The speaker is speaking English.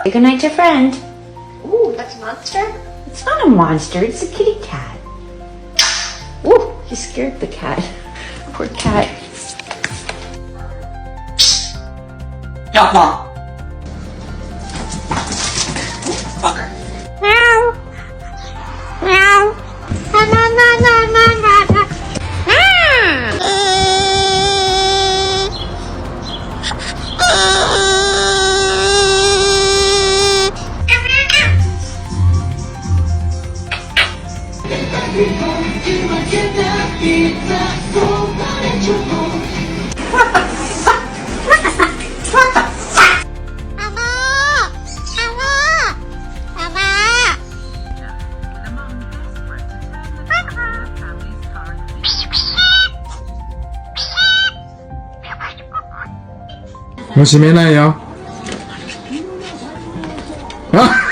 Say goodnight to friend. Ooh, that's a monster? It's not a monster, it's a kitty cat. Ooh, he scared the cat. Poor cat. Yeah, Mom. Fucker. Meow. Meow. Na na na na na na na. Masih mana ya? Hah?